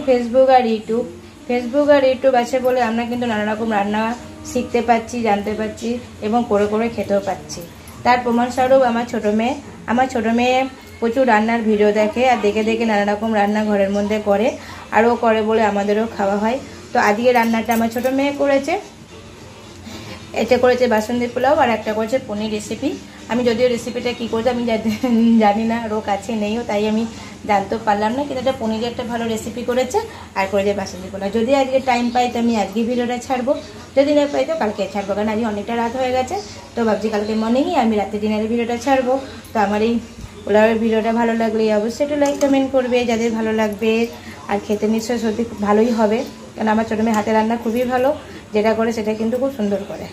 Facebook আর YouTube আছে বলে আমরা কিন্তু নানা রকম রান্না শিখতে পাচ্ছি, জানতে পারছি এবং করে করে খেতেও পাচ্ছি। তার প্রমাণস্বরূপ আমার ছোটো মেয়ে প্রচুর রান্নার ভিডিও দেখে আর দেখে দেখে নানা রকম রান্না ঘরের মধ্যে করে, আরও করে বলে আমাদেরও খাওয়া হয়। তো আজকে রান্নাটা আমার ছোটো মেয়ে করেছে, এটা করেছে বাসন্তী পোলাও আর একটা করেছে পনির রেসিপি। আমি যদিও রেসিপিটা কী করতে আমি জানি না, রো কাছে নেইও, তাই আমি জানতেও পারলাম না, কিন্তু এটা পনিরের একটা ভালো রেসিপি করেছে আর করেছে বাসন্তী পোলাও। যদি আজকে টাইম পাই তো আমি আজকে ভিডিওটা ছাড়বো, যদি না পাই তো কালকে ছাড়বো, কারণ আজকে অনেকটা রাত হয়ে গেছে। তো ভাবছি কালকে মর্নিংই আমি রাতে ডিনারের ভিডিওটা ছাড়বো। তো আমার এই পোলাওয়ের ভিডিওটা ভালো লাগলে অবশ্যই একটু লাইক কমেন্ট করবে যাদের ভালো লাগবে, আর খেতে নিশ্চয়ই সত্যি ভালোই হবে, কারণ আমার ছোটো মেয়ে হাতে রান্না খুবই ভালো, যেটা করে সেটা কিন্তু খুব সুন্দর করে।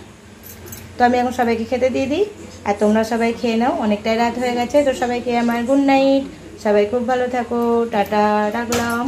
তো আমি এখন সবাইকে খেতে দিয়ে দিই আর তোমরা সবাই খেয়ে নাও, অনেকটাই রাত হয়ে গেছে। তো সবাইকে আমার গুড নাইট, সবাই খুব ভালো থাকো, টাটা, রাখলাম।